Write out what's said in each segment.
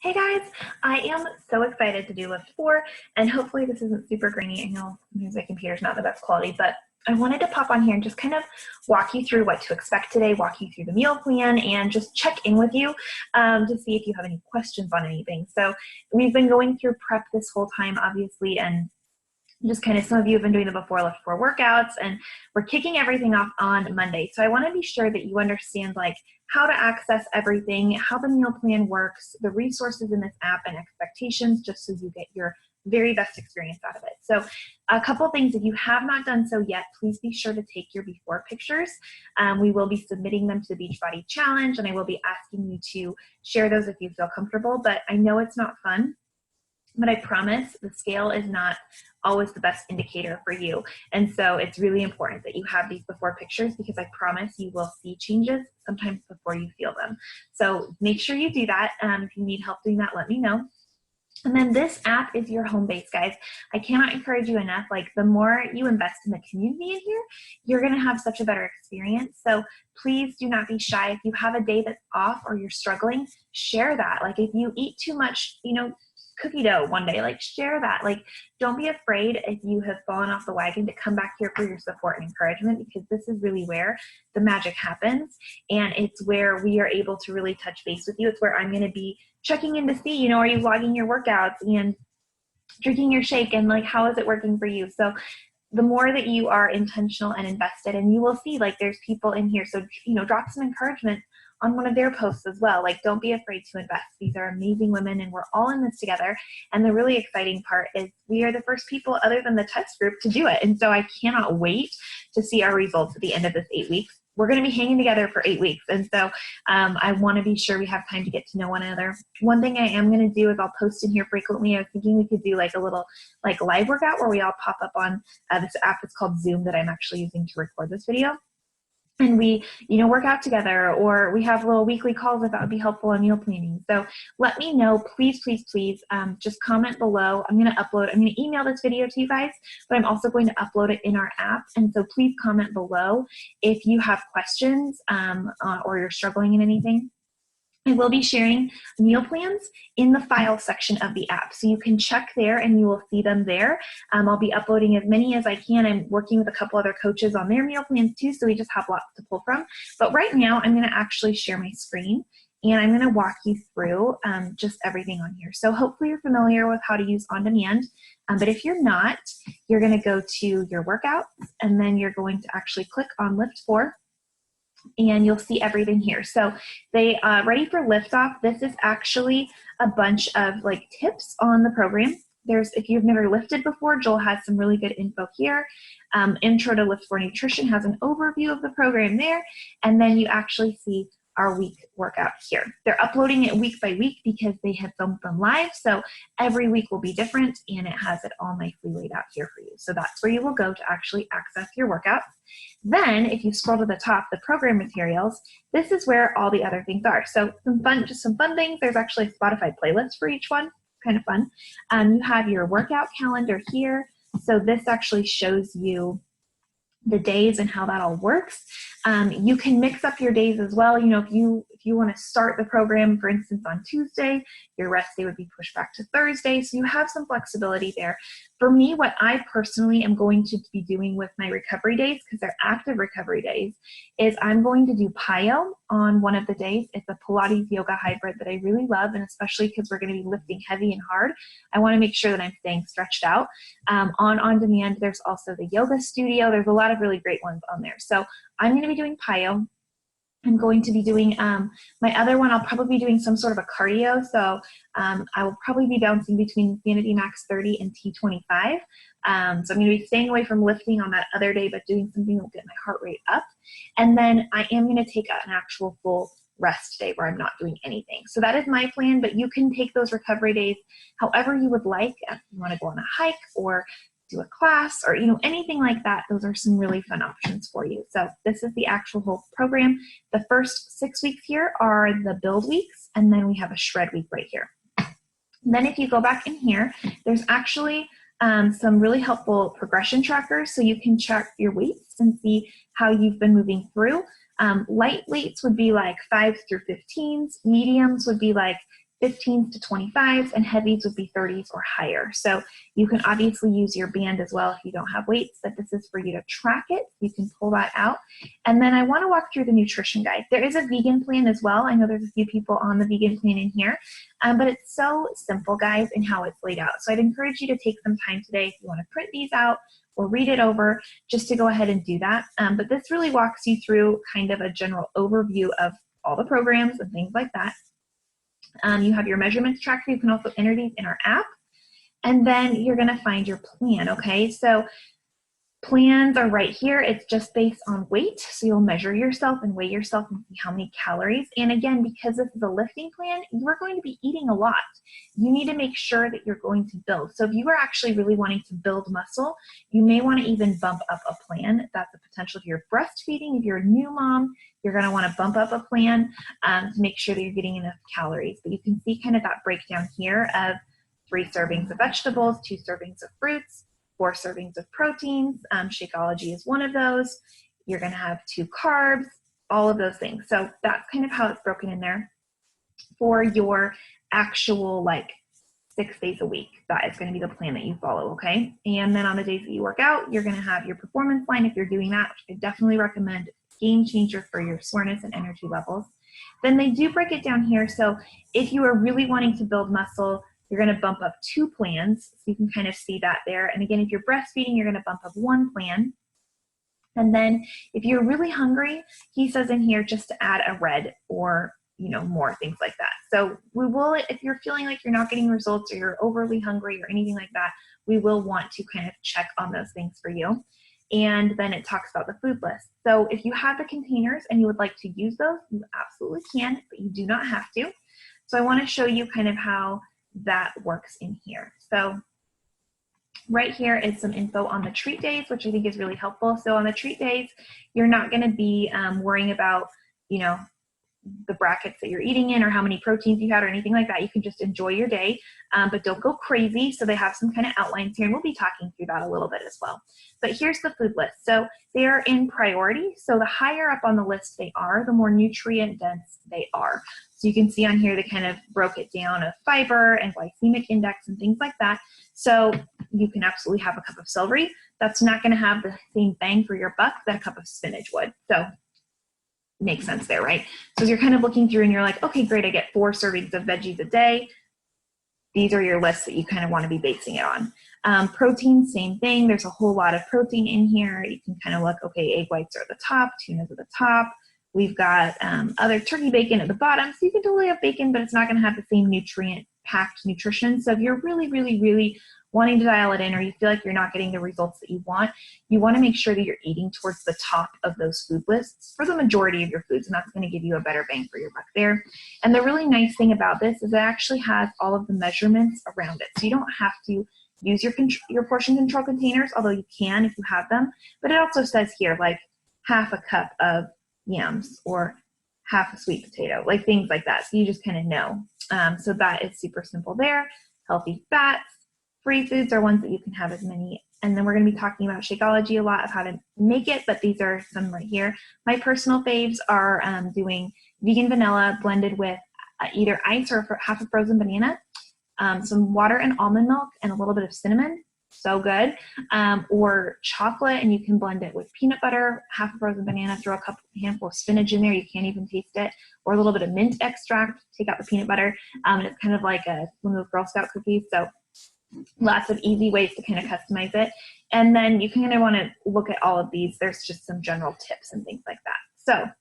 Hey guys, I am so excited to do Liift4, and hopefully this isn't super grainy. I know sometimes my computer's not the best quality, but I wanted to pop on here and just kind of walk you through what to expect today, walk you through the meal plan, and just check in with you to see if you have any questions on anything. So we've been going through prep this whole time, obviously, and just kind of some of you have been doing the before Liift4 workouts, and we're kicking everything off on Monday. So I want to be sure that you understand like how to access everything, how the meal plan works, the resources in this app, and expectations, just so you get your very best experience out of it. So a couple things, if you have not done so yet, please be sure to take your before pictures. We will be submitting them to the Beachbody Challenge, and I will be asking you to share those if you feel comfortable, but I know it's not fun. But I promise the scale is not always the best indicator for you. And so it's really important that you have these before pictures, because I promise you will see changes sometimes before you feel them. So make sure you do that. If you need help doing that, let me know. And then this app is your home base, guys. I cannot encourage you enough. Like, the more you invest in the community in here, you're going to have such a better experience. So please do not be shy. If you have a day that's off or you're struggling, share that. Like, if you eat too much, cookie dough one day, like, share that. Like, don't be afraid if you have fallen off the wagon to come back here for your support and encouragement, because this is really where the magic happens, and it's where we are able to really touch base with you. It's where I'm going to be checking in to see, are you logging your workouts and drinking your shake, and like, how is it working for you? So the more that you are intentional and invested, and you will see like there's people in here, so drop some encouragement on one of their posts as well. Like, don't be afraid to invest. These are amazing women, and we're all in this together. And the really exciting part is we are the first people other than the test group to do it. And so I cannot wait to see our results at the end of this 8 weeks. We're going to be hanging together for 8 weeks. And so I want to be sure we have time to get to know one another. One thing I am going to do is I'll post in here frequently. I was thinking we could do like a little like live workout where we all pop up on this app. It's called Zoom that I'm actually using to record this video. And we, work out together, or we have little weekly calls if that would be helpful in meal planning. So let me know, please, please, please. Just comment below. I'm going to email this video to you guys, but I'm also going to upload it in our app. And so please comment below if you have questions or you're struggling in anything. I will be sharing meal plans in the file section of the app. So you can check there and you will see them there. I'll be uploading as many as I can. I'm working with a couple other coaches on their meal plans too, so we just have lots to pull from. But right now I'm going to actually share my screen, and I'm going to walk you through just everything on here. So hopefully you're familiar with how to use On Demand. But if you're not, you're going to go to your workouts, and then you're going to actually click on Liift4. And you'll see everything here. So they ready for liftoff. This is actually a bunch of like tips on the program. If you've never lifted before, Joel has some really good info here. Intro to Liift4 Nutrition has an overview of the program there. And then you actually see our week workout here. They're uploading it week by week because they have filmed them live. So every week will be different, and it has it all nicely laid out here for you. So that's where you will go to actually access your workouts. Then if you scroll to the top, the program materials, this is where all the other things are. So just some fun things. There's actually a Spotify playlist for each one. Kind of fun. You have your workout calendar here. So this actually shows you the days and how that all works. You can mix up your days as well. If you want to start the program, for instance, on Tuesday, your rest day would be pushed back to Thursday. So you have some flexibility there. For me, what I personally am going to be doing with my recovery days, because they're active recovery days, is I'm going to do Plyo on one of the days. It's a Pilates yoga hybrid that I really love, and especially because we're going to be lifting heavy and hard, I want to make sure that I'm staying stretched out. On Demand, there's also the yoga studio. There's a lot of really great ones on there. So I'm going to be doing Plyo. I'm going to be doing my other one. I'll probably be doing some sort of a cardio. So I will probably be bouncing between Vanity Max 30 and T25. So I'm going to be staying away from lifting on that other day, but doing something that will get my heart rate up. And then I am going to take an actual full rest day where I'm not doing anything. So that is my plan, but you can take those recovery days however you would like. If you want to go on a hike or do a class or anything like that, those are some really fun options for you. So this is the actual whole program. The first 6 weeks here are the build weeks, and then we have a shred week right here. And then if you go back in here, there's actually some really helpful progression trackers, so you can check your weights and see how you've been moving through. Light weights would be like 5s through 15s. Mediums would be like 15s to 25s, and heavies would be 30s or higher. So you can obviously use your band as well if you don't have weights, but this is for you to track it. You can pull that out. And then I want to walk through the nutrition guide. There is a vegan plan as well. I know there's a few people on the vegan plan in here, but it's so simple, guys, in how it's laid out. So I'd encourage you to take some time today if you want to print these out or read it over, just to go ahead and do that. But this really walks you through kind of a general overview of all the programs and things like that. You have your measurements tracker. You can also enter these in our app. And then you're going to find your plan, okay? So plans are right here. It's just based on weight. So you'll measure yourself and weigh yourself and see how many calories. And again, because this is a lifting plan, you're going to be eating a lot. You need to make sure that you're going to build. So if you are actually really wanting to build muscle, you may want to even bump up a plan. That's a potential if you're breastfeeding. If you're a new mom, you're going to want to bump up a plan to make sure that you're getting enough calories. But you can see kind of that breakdown here of 3 servings of vegetables, 2 servings of fruits, 4 servings of proteins. Shakeology is one of those. You're going to have 2 carbs, all of those things. So that's kind of how it's broken in there for your actual 6 days a week. That is going to be the plan that you follow, okay? And then on the days that you work out, you're going to have your performance line if you're doing that, which I definitely recommend. Game changer for your soreness and energy levels. Then they do break it down here. So if you are really wanting to build muscle, you're going to bump up 2 plans. So you can kind of see that there. And again, if you're breastfeeding, you're going to bump up 1 plan. And then if you're really hungry, he says in here just to add a red or, more things like that. So we will, if you're feeling like you're not getting results or you're overly hungry or anything like that, we will want to kind of check on those things for you. And then it talks about the food list. So if you have the containers and you would like to use those, you absolutely can, but you do not have to. So I want to show you kind of how that works in here. So right here is some info on the treat days, which I think is really helpful. So on the treat days, you're not going to be worrying about, the brackets that you're eating in or how many proteins you had or anything like that. You can just enjoy your day, but don't go crazy. So they have some kind of outlines here, and we'll be talking through that a little bit as well. But here's the food list. So they are in priority. So the higher up on the list they are, the more nutrient dense they are. So you can see on here, they kind of broke it down of fiber and glycemic index and things like that. So you can absolutely have a cup of celery. That's not going to have the same bang for your buck that a cup of spinach would. So makes sense there, right? So as you're kind of looking through and you're like, okay, great, I get 4 servings of veggies a day. These are your lists that you kind of want to be basing it on. Protein, same thing. There's a whole lot of protein in here. You can kind of look, okay, egg whites are at the top, tuna's at the top. We've got other turkey bacon at the bottom. So you can totally have bacon, but it's not going to have the same nutrient-packed nutrition. So if you're really, really, really wanting to dial it in, or you feel like you're not getting the results that you want to make sure that you're eating towards the top of those food lists for the majority of your foods, and that's going to give you a better bang for your buck there. And the really nice thing about this is it actually has all of the measurements around it. So you don't have to use your portion control containers, although you can if you have them. But it also says here, like half a cup of yams or half a sweet potato, like things like that. So you just kind of know. So that is super simple there. Healthy fats. Free foods are ones that you can have as many. And then we're going to be talking about Shakeology a lot of how to make it, but these are some right here. My personal faves are doing vegan vanilla blended with either ice or half a frozen banana, some water and almond milk, and a little bit of cinnamon. So good. Or chocolate, and you can blend it with peanut butter, half a frozen banana, throw a handful of spinach in there. You can't even taste it. Or a little bit of mint extract, take out the peanut butter. And it's kind of like one of those Girl Scout cookies. So lots of easy ways to kind of customize it. And then you kind of want to look at all of these. There's just some general tips and things like that. So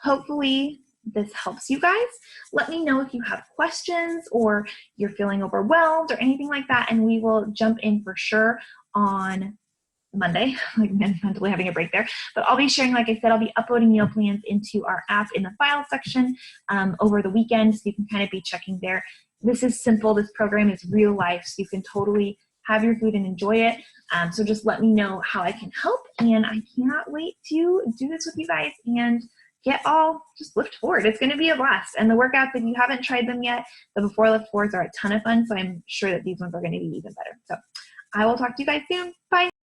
hopefully this helps you guys. Let me know if you have questions or you're feeling overwhelmed or anything like that, and we will jump in for sure on Monday. Like mentally having a break there, but I'll be sharing, like I said, I'll be uploading meal plans into our app in the file section over the weekend, so you can kind of be checking there. This is simple. This program is real life, so you can totally have your food and enjoy it. So just let me know how I can help, and I cannot wait to do this with you guys and just lift forward. It's going to be a blast. And the workouts, if you haven't tried them yet, the before lift forwards are a ton of fun. So I'm sure that these ones are going to be even better. So I will talk to you guys soon. Bye.